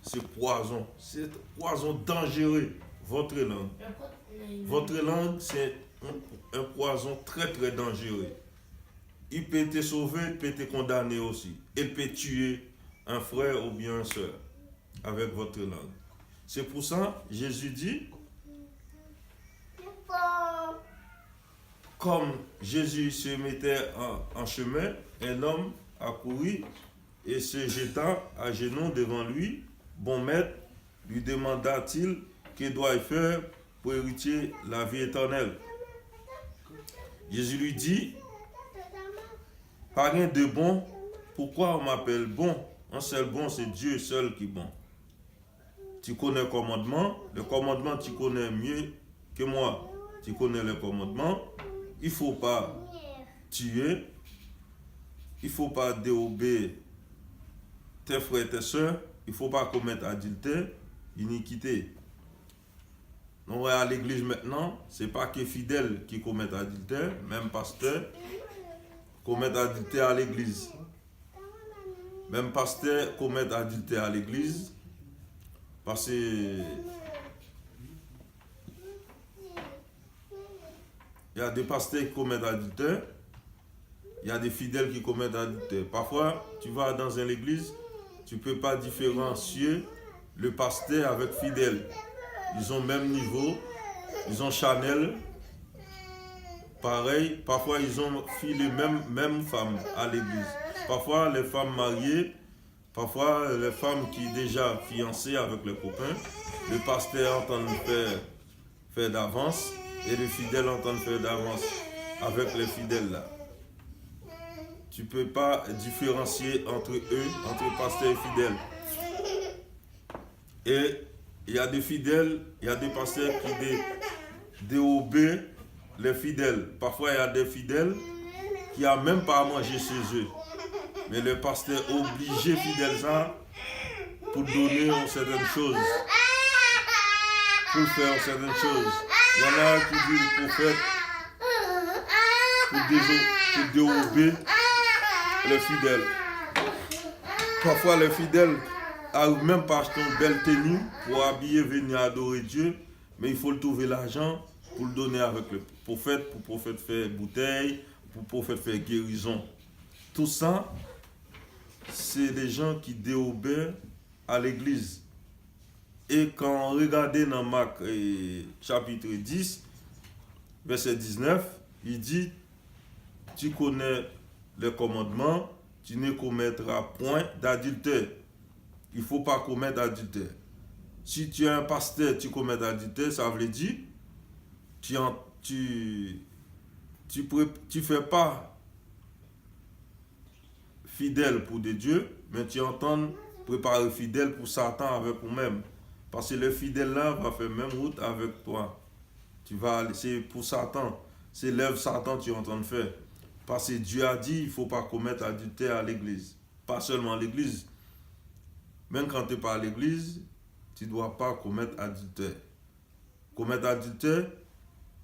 c'est poison. C'est poison dangereux. Votre langue. Votre langue, c'est un poison très très dangereux. Il peut te sauver, il peut te condamner aussi. Il peut tuer un frère ou bien une soeur avec votre langue. C'est pour ça, Jésus dit, comme Jésus se mettait en chemin, un homme accourut et se jeta à genoux devant lui. Bon maître, lui demanda-t-il, que dois-je faire pour hériter la vie éternelle? Jésus lui dit, pas rien de bon, pourquoi on m'appelle bon? Un seul bon, c'est Dieu seul qui est bon. Tu connais le commandement tu connais mieux que moi. Tu connais le commandement, il ne faut pas tuer, il ne faut pas dérober tes frères et tes soeurs, il ne faut pas commettre adultère, iniquité. On est à l'église maintenant, ce n'est pas que fidèles qui commettent adultère, même pasteur commettent adultère à l'église. Même pasteur commettent adultère à l'église, parce que il y a des pasteurs qui commettent adultère, il y a des fidèles qui commettent adultère. Parfois, tu vas dans une église, tu ne peux pas différencier le pasteur avec fidèle. Ils ont le même niveau, ils ont Chanel, pareil. Parfois, ils ont les mêmes femmes à l'église. Parfois, les femmes mariées, parfois, les femmes qui sont déjà fiancées avec le copain, le pasteur entend faire d'avance et les fidèles entendent faire d'avance avec les fidèles là. Tu ne peux pas différencier entre eux, entre pasteur et fidèles. Et il y a des fidèles, il y a des pasteurs qui déobéissent les fidèles. Parfois, il y a des fidèles qui n'ont même pas à manger chez eux. Mais le pasteur oblige les fidèles ça pour donner certaines choses. Pour faire certaines choses. Il y en a qui disent pour déobéir les fidèles. Parfois, les fidèles n'arrivent même pas à acheter une belle tenue pour habiller, venir adorer Dieu. Mais il faut le trouver l'argent pour le donner avec le prophète, pour le prophète faire bouteille, pour le prophète faire guérison. Tout ça, c'est des gens qui déobéissent à l'église. Et quand on regarde dans Marc chapitre 10, verset 19, il dit, tu connais les commandements, tu ne commettras point d'adultère. Il ne faut pas commettre d'adultère. Si tu es un pasteur, tu commets d'adultère, ça veut dire, tu fais pas fidèle pour des dieux, mais tu entends préparer fidèle pour Satan avec vous-même. Parce que le fidèle là va faire même route avec toi. C'est pour Satan. C'est l'œuvre Satan que tu es en train de faire. Parce que Dieu a dit, il ne faut pas commettre adultère à l'église. Pas seulement à l'église. Même quand tu n'es pas à l'église, tu ne dois pas commettre adultère. Commettre adultère,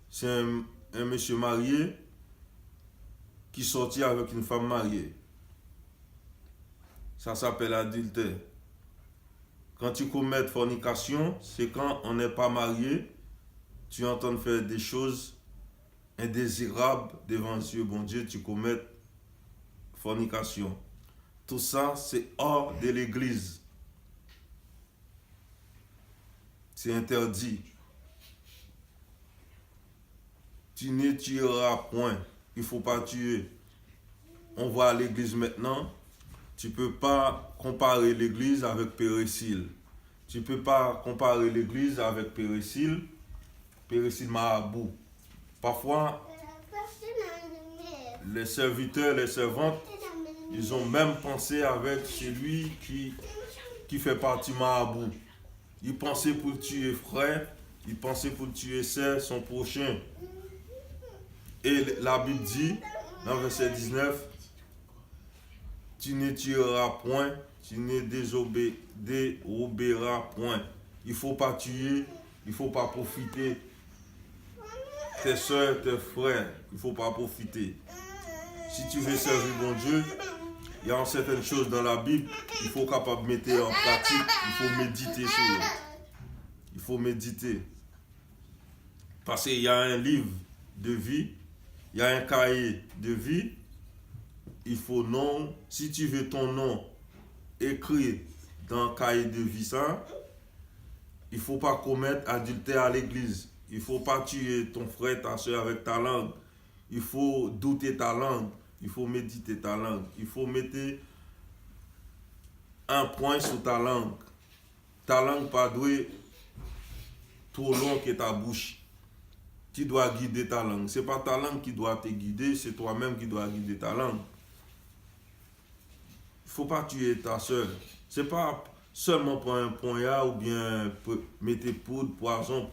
c'est un monsieur marié qui sortit avec une femme mariée. Ça s'appelle adultère. Quand tu commets fornication, c'est quand on n'est pas marié, tu entends faire des choses indésirables devant Dieu, bon Dieu, tu commets fornication. Tout ça, c'est hors de l'église. C'est interdit. Tu ne tueras point. Il ne faut pas tuer. On va à l'église maintenant. Tu ne peux pas comparer l'église avec Pérécile. Tu ne peux pas comparer l'église avec Pérécile marabout. Parfois, les serviteurs, les servantes, ils ont même pensé avec celui qui fait partie marabout. Ils pensaient pour tuer frère, ils pensaient pour tuer sœur, son prochain. Et la Bible dit, dans verset 19, tu ne tueras point, tu ne désobéiras point. Il ne faut pas tuer, il ne faut pas profiter. Tes soeurs, tes frères, il ne faut pas profiter. Si tu veux servir bon Dieu, il y a certaines choses dans la Bible, il faut capable de mettre en pratique, il faut méditer sur eux. Il faut méditer. Parce qu'il y a un livre de vie, il y a un cahier de vie, il faut non, si tu veux ton nom écrit dans le cahier de vie, ça, il ne faut pas commettre adultère à l'église. Il ne faut pas tuer ton frère, ta soeur avec ta langue. Il faut douter ta langue. Il faut méditer ta langue. Il faut mettre un point sur ta langue. Ta langue pas doit trop long que ta bouche. Tu dois guider ta langue. Ce n'est pas ta langue qui doit te guider, c'est toi-même qui dois guider ta langue. Il ne faut pas tuer ta soeur. Ce n'est pas seulement pour un poignard ou bien mettre poudre, poison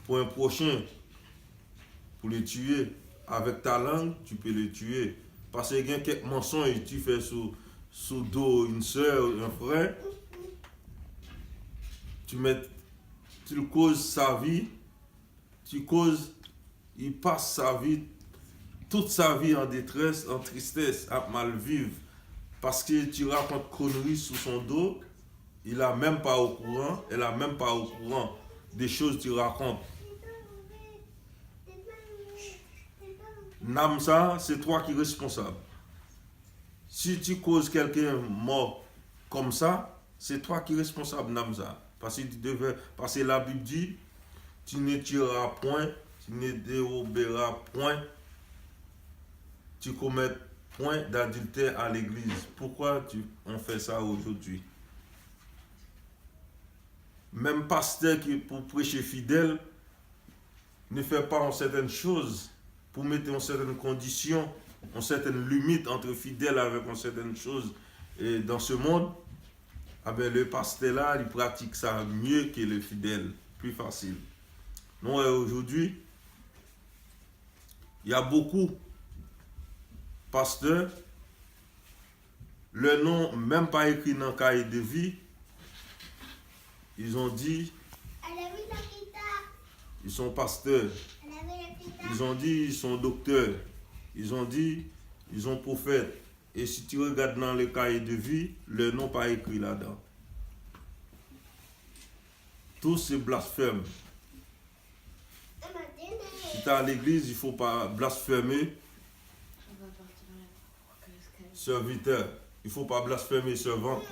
pour un prochain, pour le tuer. Avec ta langue, tu peux le tuer. Parce qu'il y a quelques mensonges que tu fais sous dos une soeur, un frère, tu causes sa vie, il passe sa vie, toute sa vie en détresse, en tristesse, à mal vivre. Parce que tu racontes conneries sous son dos, il n'est même pas au courant, elle n'est même pas au courant des choses que tu racontes. Namsa, c'est toi qui es responsable. Si tu causes quelqu'un mort comme ça, c'est toi qui es responsable, Namsa. Parce que la Bible dit, tu ne tueras point, tu ne déroberas point, tu commets point d'adultère à l'église. Pourquoi on fait ça aujourd'hui? Même pasteur qui pour prêcher fidèle ne fait pas en certaines choses pour mettre en certaines conditions, en certaines limites entre fidèles avec en certaines choses. Et dans ce monde, ah ben, le pasteur là, il pratique ça mieux que le fidèle, plus facile. Non, aujourd'hui, il y a beaucoup de pasteurs, le nom même pas écrit dans le cahier de vie, ils ont dit, ils sont pasteurs, ils ont dit, ils sont docteurs, ils ont dit, ils sont prophètes. Et si tu regardes dans le cahier de vie, le nom pas écrit là-dedans. Tout c'est blasphème. Si tu es à l'église, il ne faut pas blasphémer serviteur. Il ne faut pas blasphémer servant.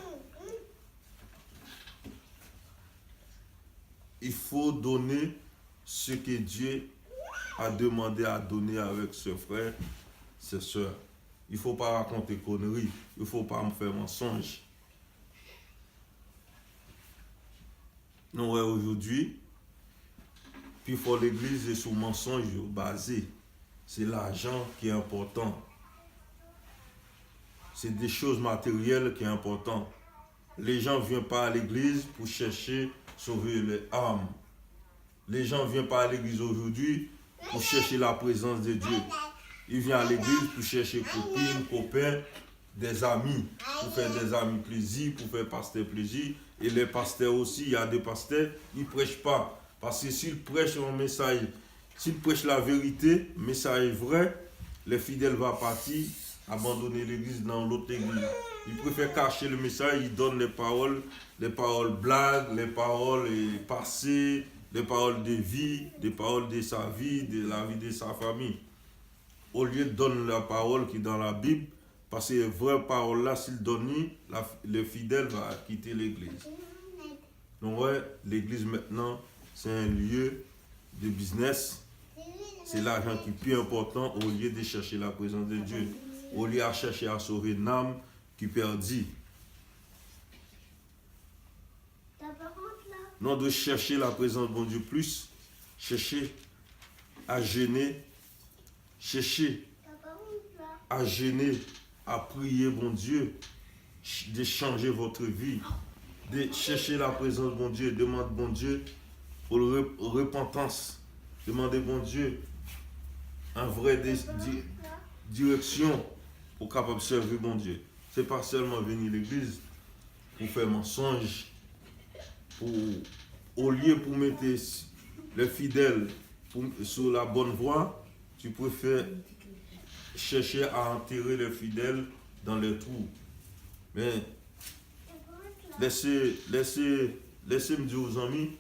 Il faut donner ce que Dieu a demandé à donner avec ses frères, ses soeurs. Il ne faut pas raconter conneries. Il ne faut pas me faire mensonge. Nous, aujourd'hui, puis pour l'église est sous mensonge basé. C'est l'argent qui est important. C'est des choses matérielles qui sont importantes. Les gens ne viennent pas à l'église pour chercher sauver les âmes. Les gens ne viennent pas à l'église aujourd'hui pour chercher la présence de Dieu. Ils viennent à l'église pour chercher copines, copains, des amis, pour faire des amis plaisir, pour faire pasteur plaisir. Et les pasteurs aussi, il y a des pasteurs, ils ne prêchent pas. Parce que s'ils prêchent un message, s'ils prêchent la vérité, le message vrai, les fidèles vont partir, abandonner l'église dans l'autre église. Ils préfèrent cacher le message, ils donnent les paroles blagues, les paroles passées, les paroles de vie, des paroles de sa vie, de la vie de sa famille. Au lieu de donner la parole qui est dans la Bible, parce que les vraies paroles là, s'ils donnent, le fidèle va quitter l'église. Donc ouais, l'église maintenant, c'est un lieu de business. C'est l'argent qui est plus important au lieu de chercher la présence de Dieu. Au lieu de chercher à sauver une âme qui perdit. Non, de chercher la présence de bon Dieu plus, chercher à gêner, chercher à gêner, à prier bon Dieu, de changer votre vie, de chercher la présence de bon Dieu, demande bon Dieu pour la repentance, demandez bon Dieu une vraie direction pour capable de servir bon Dieu. Ce n'est pas seulement venir à l'église pour faire mensonge, au lieu pour mettre les fidèles sur la bonne voie, tu préfères chercher à enterrer les fidèles dans les trous. Mais laissez-moi dire aux amis,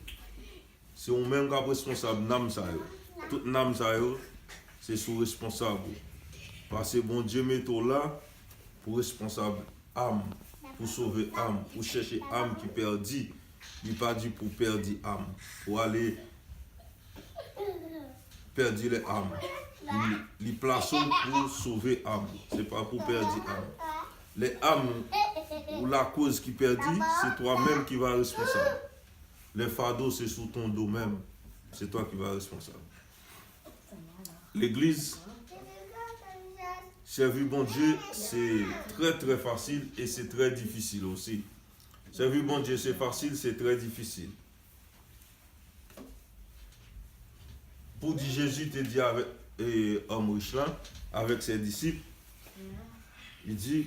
c'est vous-même qui êtes responsable de ça. Tout nam ça, c'est sous responsable. Parce que bon Dieu met tout là pour responsable âme, pour sauver âme, pour chercher âme qui perdit. Il n'est pas dit pour perdre âme, pour aller perdre les âmes. Il place pour sauver âme, ce n'est pas pour perdre âme. Les âmes ou la cause qui perdit, c'est toi-même qui vas responsable. Les fardeaux, c'est sous ton dos même, c'est toi qui vas responsable. L'église, servir bon Dieu, c'est très très facile et c'est très difficile aussi. Servir bon Dieu, c'est facile, c'est très difficile. Pour dire Jésus te dit avec homme riche là, avec ses disciples, il dit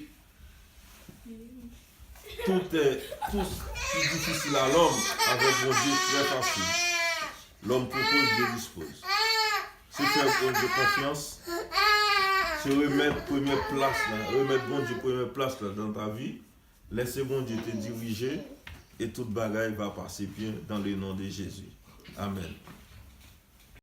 tout est difficile à l'homme, avec bon Dieu très facile. L'homme propose, Dieu dispose. Si tu as bon Dieu confiance, se remettre première place là, remettre bon Dieu première place là dans ta vie, laissez bon Dieu te diriger et toute bagaille va passer bien dans le nom de Jésus. Amen.